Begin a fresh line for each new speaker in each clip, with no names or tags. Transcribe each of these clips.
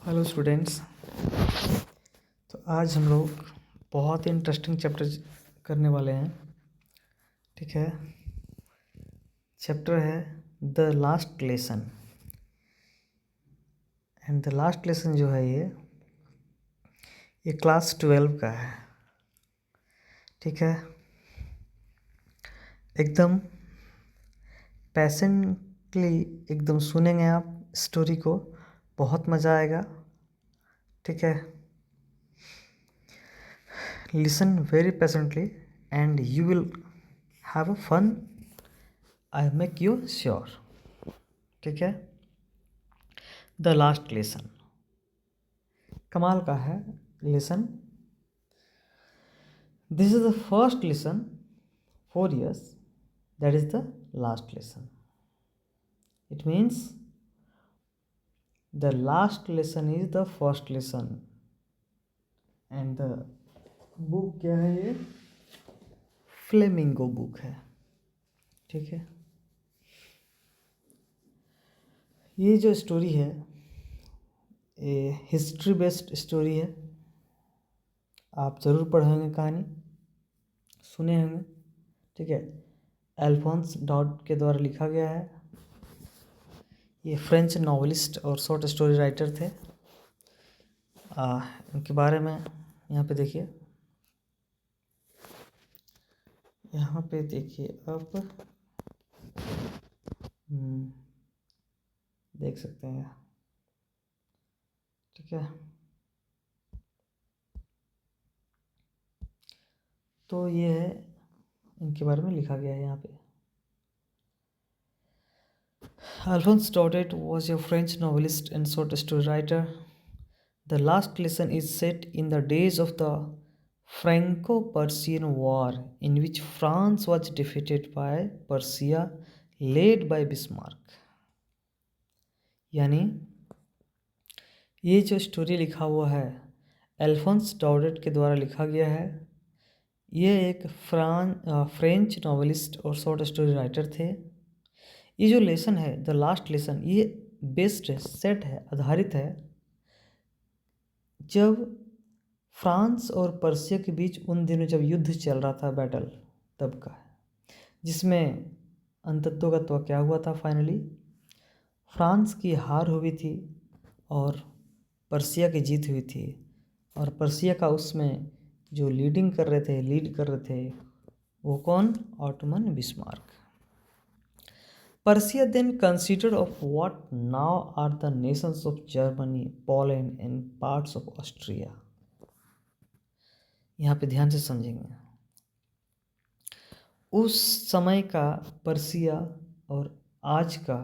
Hello students. तो आज हम लोग बहुत ही इंटरेस्टिंग चैप्टर करने वाले हैं। ठीक है, चैप्टर है the last lesson. And the last lesson जो है ये क्लास 12 का है। ठीक है, एकदम पैशनेटली एकदम सुनेंगे आप स्टोरी को, बहुत मज़ा आएगा। ठीक है, listen very passionately and you will have a fun, I make you sure. ठीक है, द लास्ट लेसन कमाल का है lesson. This is the first lesson 4 years, that is the last lesson. It means the last lesson is the first lesson. And the book क्या है? ये flamingo book है। ठीक है, ये जो स्टोरी है ये हिस्ट्री बेस्ड स्टोरी है। आप ज़रूर पढ़े होंगे, कहानी सुने होंगे। ठीक है, अल्फोंस डॉड के द्वारा लिखा गया है। ये फ्रेंच नॉवलिस्ट और शॉर्ट स्टोरी राइटर थे। इनके बारे में यहाँ पे देखिए, यहाँ पे देखिए आप देख सकते हैं। ठीक है, तो ये है, इनके बारे में लिखा गया है यहाँ पे। Alphonse Daudet was a French novelist and short story writer. The Last Lesson is set in the days of the Franco-Persian War, in which France was defeated by Persia, led by Bismarck. यानी ये जो story लिखा हुआ है अल्फोंस डॉडेट के द्वारा लिखा गया है। ये एक फ्रेंच नॉवलिस्ट और शॉर्ट स्टोरी राइटर थे। ये जो लेसन है द लास्ट लेसन, ये बेस्ड है, सेट है, आधारित है जब फ्रांस और पर्सिया के बीच उन दिनों जब युद्ध चल रहा था, बैटल तब का है, जिसमें अंततोगत्वा क्या हुआ था, फाइनली फ्रांस की हार हुई थी और पर्सिया की जीत हुई थी। और पर्सिया का उसमें जो लीड कर रहे थे वो कौन? Ottoman Bismarck. Persia then considered of what now are the nations of Germany, Poland and parts of Austria. यहाँ पे ध्यान से समझेंगे। उस समय का पर्सिया और आज का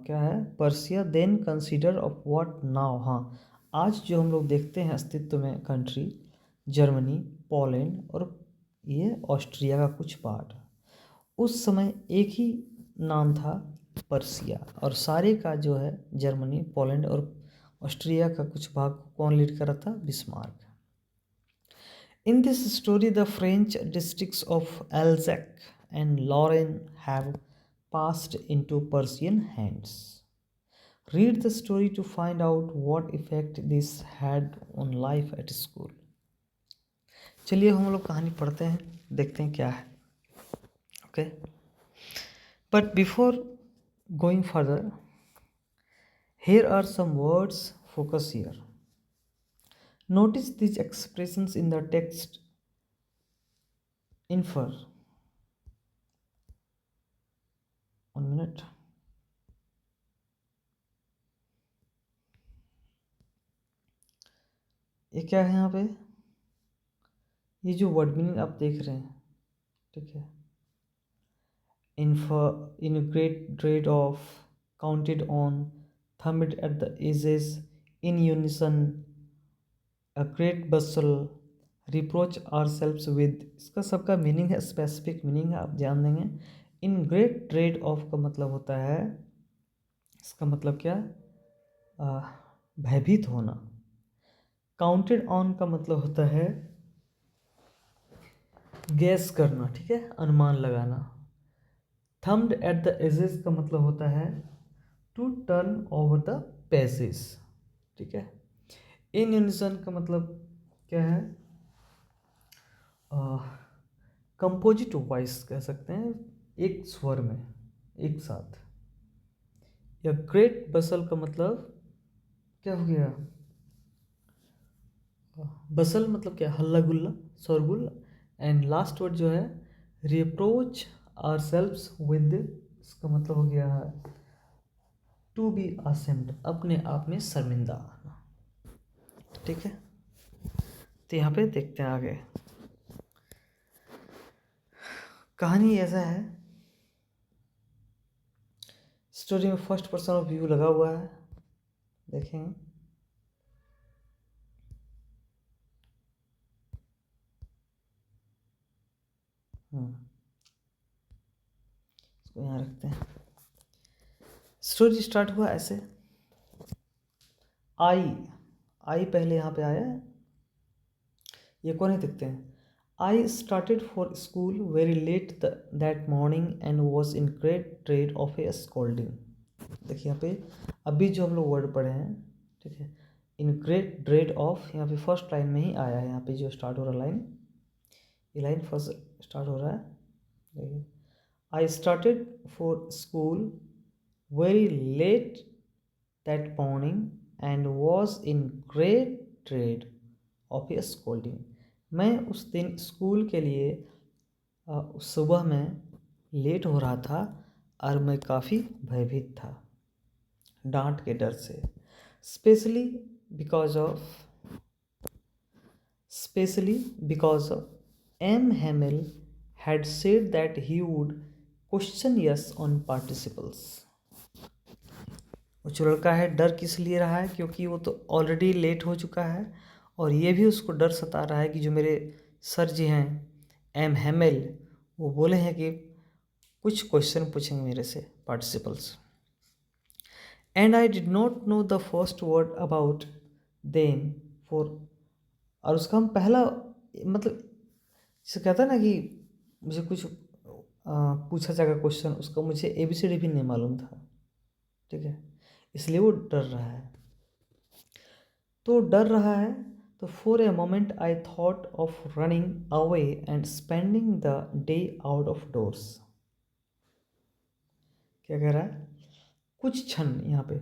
क्या है? Persia then consider of what now, हाँ आज जो हम लोग देखते हैं अस्तित्व में कंट्री, जर्मनी, पोलैंड और ये ऑस्ट्रिया का कुछ पार्ट, उस समय एक ही नाम था पर्सिया, और सारे का जो है जर्मनी, पोलैंड और ऑस्ट्रिया का कुछ भाग कौन लीड कर रहा था? Bismarck. In this story the French districts of Alsace and Lorraine have passed into Persian hands. Read the story to find out what effect this had on life at school. चलिए हम लोग कहानी पढ़ते हैं, देखते हैं क्या है। Okay, but before going further, here are some words, focus here. Notice these expressions in the text. Infer. 1 minute. ये क्या है यहाँ पे? ये जो वर्ड मीनिंग आप देख रहे हैं, ठीक है, infer, in great dread of, counted on, thumbed at the edges, in unison, a great bustle, reproach ourselves with, इसका सबका मीनिंग है, स्पेसिफिक मीनिंग है, आप ध्यान देंगे। इन ग्रेट ड्रेड ऑफ का मतलब होता है, इसका मतलब क्या? भयभीत होना। काउंटेड ऑन का मतलब होता है गैस करना, ठीक है, अनुमान लगाना। थम्ड एट द एजेस का मतलब होता है to turn over the pages. ठीक है, इन यूनिसन का मतलब क्या है? कंपोजिट वॉइस कह सकते हैं, एक स्वर में एक साथ। या ग्रेट बसल का मतलब क्या हो गया? बसल मतलब क्या? हल्ला गुल्ला, शोरगुल। एंड लास्ट वर्ड जो है रिप्रोच आवर सेल्व्स विद, इसका मतलब हो गया टू बी असेम्ड, अपने आप में शर्मिंदा आना। ठीक है, तो यहाँ पे देखते हैं आगे। कहानी ऐसा है, स्टोरी में फर्स्ट पर्सन ऑफ व्यू लगा हुआ है, देखेंगे। इसको यहाँ रखते हैं। स्टोरी स्टार्ट हुआ ऐसे, आई पहले यहाँ पे आया है, ये कौन है देखते हैं। I started for school very let that morning and was in great dread of A scolding. देखिए यहाँ पे अभी जो हम लोग वर्ड पढ़े हैं, ठीक है, इन ग्रेट ड्रेड ऑफ, यहाँ पे फर्स्ट लाइन में ही आया है। यहाँ पे जो स्टार्ट हो रहा लाइन, ये लाइन फर्स्ट स्टार्ट हो रहा है। देखिए, I started for school very let that morning and was in great dread of A scolding. मैं उस दिन स्कूल के लिए सुबह में लेट हो रहा था और मैं काफ़ी भयभीत था, डांट के डर से। Specially because of M Hamel had said that he would question yes on participles। वो जो लड़का है डर किस लिए रहा है? क्योंकि वो तो ऑलरेडी लेट हो चुका है, और ये भी उसको डर सता रहा है कि जो मेरे सर जी हैं एम हेमिल, वो बोले हैं कि कुछ क्वेश्चन पूछेंगे मेरे से, participles. And I did not know the first word about them for, और उसका हम पहला मतलब जैसे कहता है ना कि मुझे कुछ पूछा जाएगा क्वेश्चन, उसका मुझे ABCD भी नहीं मालूम था। ठीक है, इसलिए वो डर रहा है। तो डर रहा है तो for a moment I thought of running away and spending the day out of doors. क्या कह रहा है? कुछ क्षण, यहाँ पे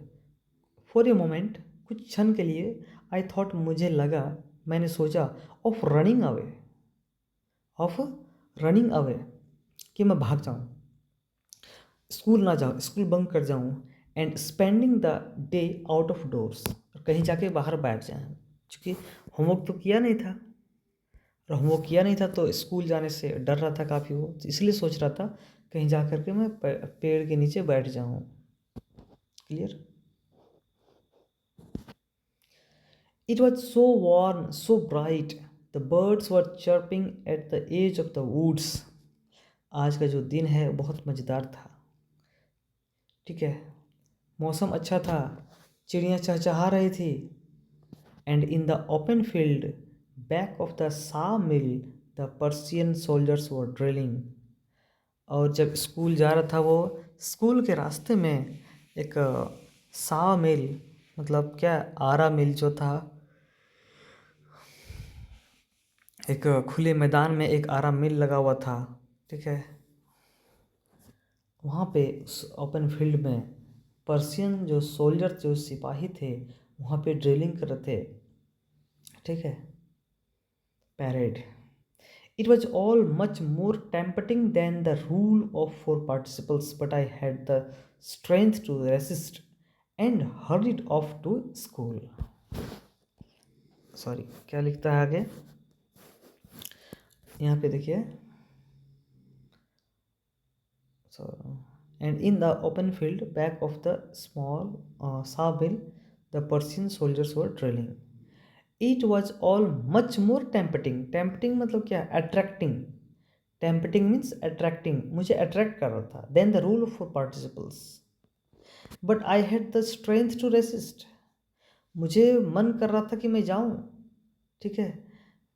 फॉर ए मोमेंट, कुछ क्षण के लिए, आई थॉट मुझे लगा, मैंने सोचा, ऑफ रनिंग अवे कि मैं भाग जाऊँ, स्कूल ना जाऊँ, स्कूल बंक कर जाऊँ, and spending the day out of doors, और कहीं जाके बाहर बैठ जाएँ। क्योंकि होमवर्क तो किया नहीं था, और होमवर्क किया नहीं था तो स्कूल जाने से डर रहा था काफ़ी वो, तो इसलिए सोच रहा था कहीं जा कर के मैं पेड़ के नीचे बैठ जाऊँ। Clear? It was so warm, so bright. The birds were chirping at the edge of the woods. आज का जो दिन है बहुत मज़ेदार था। ठीक है, मौसम अच्छा था, चिड़ियाँ चहचहा रही थी। And in the open field back of the saw mill the Persian soldiers were drilling. और जब स्कूल जा रहा था वो, स्कूल के रास्ते में एक सा मिल मतलब क्या, आरा मिल जो था, एक खुले मैदान में एक आरा मिल लगा हुआ था। ठीक है, वहाँ पे उस ओपन फील्ड में पर्शियन जो सोल्जर, जो सिपाही थे, वहाँ पे ड्रिलिंग कर रहे थे। ठीक है, parade. It was all much more tempting than the rule of 4 participles, but I had the strength to resist and hurried off to school. Sorry, क्या लिखता है आगे यहाँ पे देखिए। And in the open field back of the small sawmill, the Persian soldiers were drilling. It was all much more tempting. Tempting मतलब क्या? Attracting. Tempting means attracting. मुझे attract कर रहा था. Then the rule for participles. But I had the strength to resist. मुझे मन कर रहा था कि मैं जाऊं, ठीक है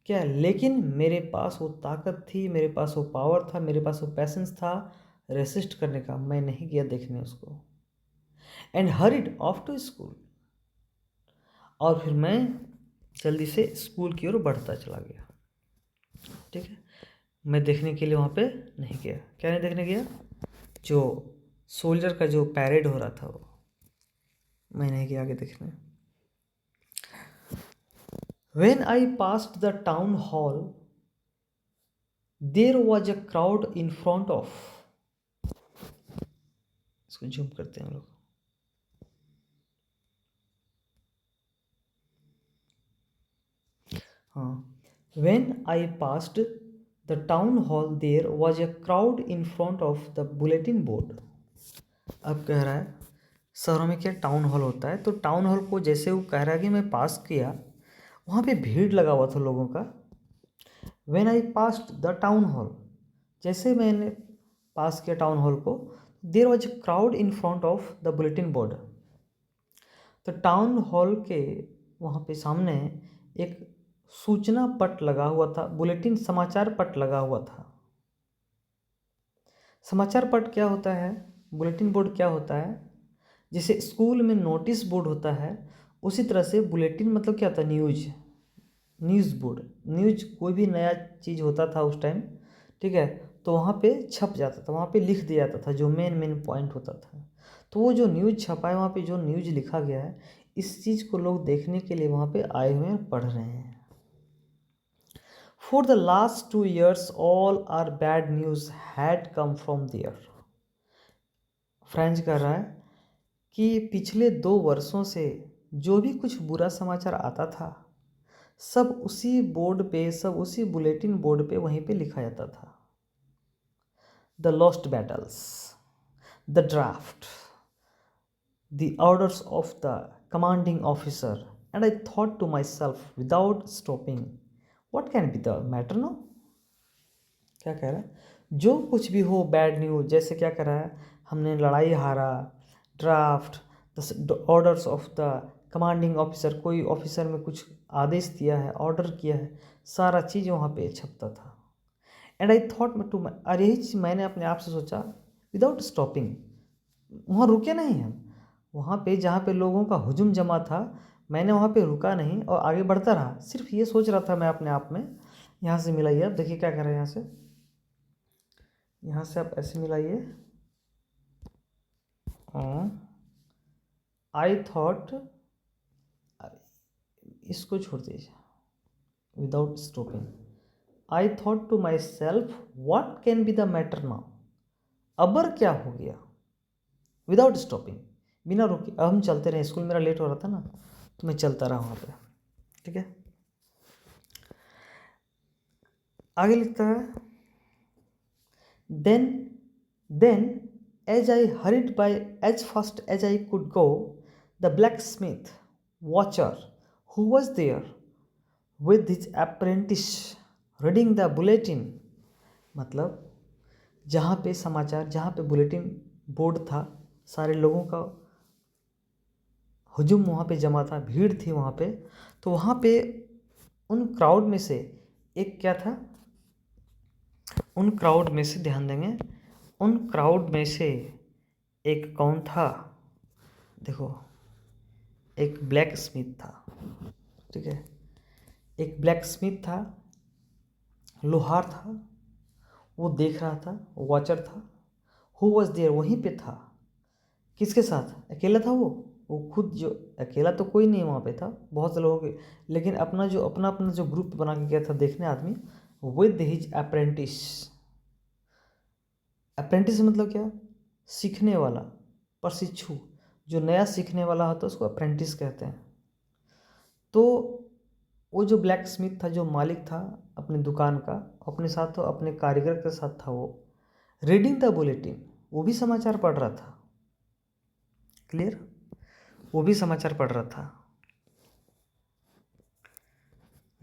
क्या, लेकिन मेरे पास वो ताकत थी, मेरे पास वो पावर था, मेरे पास वो पैसेंस था रेसिस्ट करने का। मैं नहीं गया देखने उसको। And hurried off to school, और फिर मैं जल्दी से स्कूल की ओर बढ़ता चला गया। ठीक है, मैं देखने के लिए वहाँ पे नहीं गया। क्या नहीं देखने गया? जो सोल्जर का जो पैरेड हो रहा था वो मैं नहीं गया आगे देखने। When I passed the town hall, there was a crowd in front of, इसको जूम करते हैं हम लोग। हाँ, when I passed the town hall, there was a crowd in front of the bulletin board. अब कह रहा है शहरों में क्या टाउन हॉल होता है, तो टाउन हॉल को जैसे वो कह रहा है कि मैं पास किया, वहाँ पे भीड़ लगा हुआ था लोगों का। When I passed the town hall, जैसे मैंने पास किया टाउन हॉल को, there was a crowd in front of the bulletin board. तो टाउन हॉल के वहाँ पे सामने एक सूचना पट लगा हुआ था, बुलेटिन समाचार पट लगा हुआ था। समाचार पट क्या होता है, बुलेटिन बोर्ड क्या होता है? जैसे स्कूल में नोटिस बोर्ड होता है, उसी तरह से बुलेटिन मतलब क्या होता है? News board. न्यूज कोई भी नया चीज़ होता था उस टाइम, ठीक है, तो वहाँ पे छप जाता था, वहाँ पे लिख दिया जाता था जो मेन पॉइंट होता था। तो वो जो न्यूज़ छपा है, वहाँ पे जो न्यूज़ लिखा गया है, इस चीज़ को लोग देखने के लिए वहाँ पे आए हुए हैं, पढ़ रहे हैं। For the last 2 years all are bad news had come from there. French कर रहा है कि पिछले 2 वर्षों से जो भी कुछ बुरा समाचार आता था, सब उसी बोर्ड पे, सब उसी बुलेटिन बोर्ड पे वहीं पे लिखा जाता था। The lost battles, the draft, the orders of the commanding officer, and I thought to myself without stopping, what can be the matter now. क्या कह रहा है? जो कुछ भी हो बैड न्यूज, जैसे क्या कह रहा है, हमने लड़ाई हारा, draft, the orders of the commanding officer, कोई ऑफिसर में कुछ आदेश दिया है, ऑर्डर किया है, सारा चीज़ वहाँ पे छपता था। And I thought to my, और यही चीज़ मैंने अपने आप से सोचा, विदाउट स्टॉपिंग, वहाँ रुके नहीं हम, वहाँ पे जहाँ पे लोगों का हुजूम जमा था, मैंने वहाँ पे रुका नहीं और आगे बढ़ता रहा। सिर्फ ये सोच रहा था मैं अपने आप में। यहाँ से मिलाइए, आप देखिए क्या कर रहे हैं, यहाँ से आप ऐसे मिलाइए। आई थॉट, इसको छोड़ दीजिए, without stopping. I thought to myself what can be the matter now, अबर क्या हो गया, विदाउट स्टॉपिंग, बिना रुके। अब हम चलते रहे, स्कूल मेरा लेट हो रहा था ना, तो मैं चलता रहा वहाँ पे। ठीक है, आगे लिखता है, then as I hurried by as fast as I could go, the blacksmith Wachter who was there with his apprentice reading the bulletin. मतलब जहाँ पे समाचार, जहाँ पे बुलेटिन बोर्ड था, सारे लोगों का हुजूम वहाँ पे जमा था, भीड़ थी वहाँ पे, तो वहाँ पे उन क्राउड में से एक क्या था, उन क्राउड में से, ध्यान देंगे, उन क्राउड में से एक कौन था? देखो, एक ब्लैक स्मिथ था। ठीक है, एक ब्लैक स्मिथ था, लोहार था, वो देख रहा था, वॉचर था। हु वॉज देयर, वहीं पे था, किसके साथ? अकेला था वो खुद, जो अकेला तो कोई नहीं वहाँ पे था, बहुत से लोगों के, लेकिन अपना अपना जो ग्रुप बना के गया था देखने आदमी, विद हिज अप्रेंटिस। अप्रेंटिस मतलब क्या? सीखने वाला, प्रशिक्षु। जो नया सीखने वाला होता है उसको अप्रेंटिस कहते हैं। तो वो जो ब्लैक स्मिथ था, जो मालिक था अपनी दुकान का, अपने साथ तो अपने कारीगर के साथ था वो, रीडिंग द बुलेटिन, वो भी समाचार पढ़ रहा था। क्लियर? वो भी समाचार पढ़ रहा था।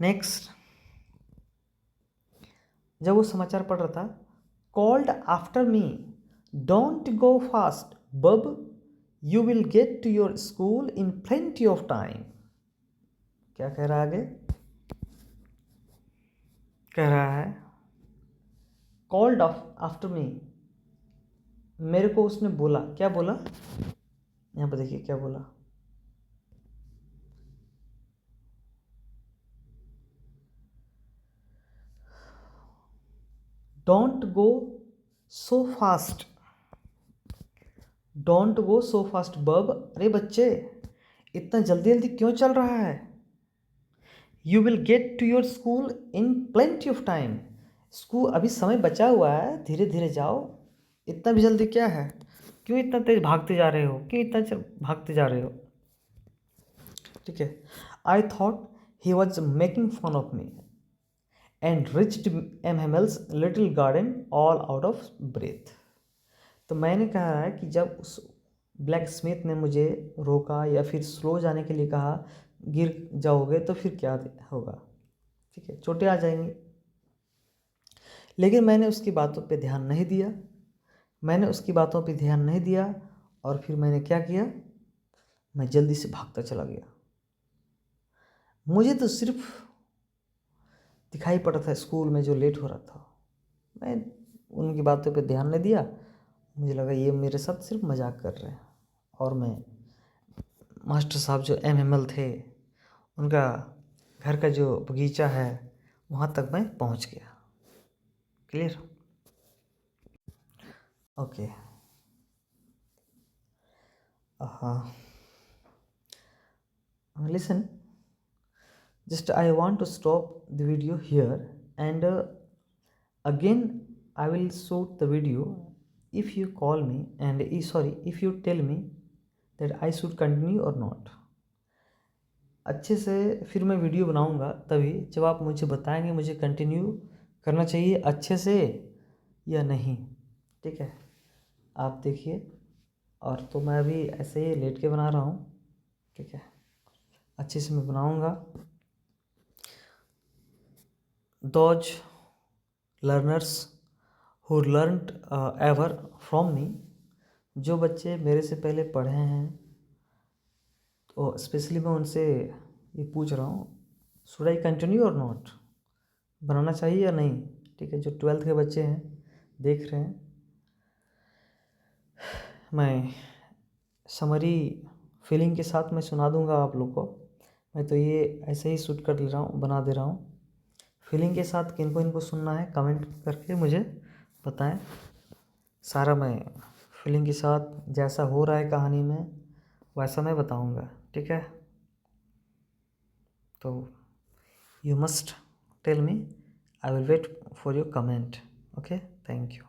नेक्स्ट, जब वो समाचार पढ़ रहा था, called after me, don't go fast bub, you will get to your school in plenty of time. क्या कह रहा है आगे? कह रहा है, कॉल्ड आफ्टर मी, मेरे को उसने बोला, क्या बोला? यहाँ पर देखिए क्या बोला, don't go so fast, don't go so fast बब, अरे बच्चे इतना जल्दी जल्दी क्यों चल रहा है। You will get to your school in plenty of time, school अभी समय बचा हुआ है, धीरे धीरे जाओ, इतना भी जल्दी क्या है, क्यों इतना तेज भागते जा रहे हो, क्यों इतना भागते जा रहे हो। ठीक है, I thought he was making fun of me and reached Hamel's little garden all out of breath. तो मैंने कहा है कि जब उस ब्लैक स्मिथ ने मुझे रोका या फिर स्लो जाने के लिए कहा, गिर जाओगे तो फिर क्या होगा, ठीक है, चोटें आ जाएंगी। लेकिन मैंने उसकी बातों पे ध्यान नहीं दिया, मैंने उसकी बातों पे ध्यान नहीं दिया, और फिर मैंने क्या किया, मैं जल्दी से भागता चला गया। मुझे तो सिर्फ दिखाई पड़ा था स्कूल में जो लेट हो रहा था, मैं उनकी बातों पे ध्यान नहीं दिया, मुझे लगा ये मेरे साथ सिर्फ मजाक कर रहे हैं, और मैं मास्टर साहब जो एमएमएल थे उनका घर का जो बगीचा है वहाँ तक मैं पहुँच गया। Clear, okay. हाँ, listen, just I want to stop the video here, and again I will shoot the video if you call me and sorry if you tell me that I should continue or not। अच्छे से फिर मैं video बनाऊंगा तभी जब आप मुझे बताएंगे मुझे कंटिन्यू करना चाहिए अच्छे से या नहीं। ठीक है, आप देखिए, और तो मैं अभी ऐसे ही लेट के बना रहा हूँ। ठीक है, अच्छे से मैं बनाऊंगा। Those learners who learned ever from me, जो बच्चे मेरे से पहले पढ़े हैं, तो स्पेशली मैं उनसे ये पूछ रहा हूँ, शुड आई कंटिन्यू और नॉट, बनाना चाहिए या नहीं। ठीक है, जो 12th के बच्चे हैं देख रहे हैं, मैं समरी फीलिंग के साथ मैं सुना दूंगा आप लोग को। मैं तो ये ऐसे ही शूट कर ले रहा हूँ, बना दे रहा हूँ। फीलिंग के साथ किनको इनको सुनना है कमेंट करके मुझे बताएं। सारा मैं फीलिंग के साथ जैसा हो रहा है कहानी में वैसा मैं बताऊंगा। ठीक है, तो you must tell me, I will wait for your comment. Okay, thank you.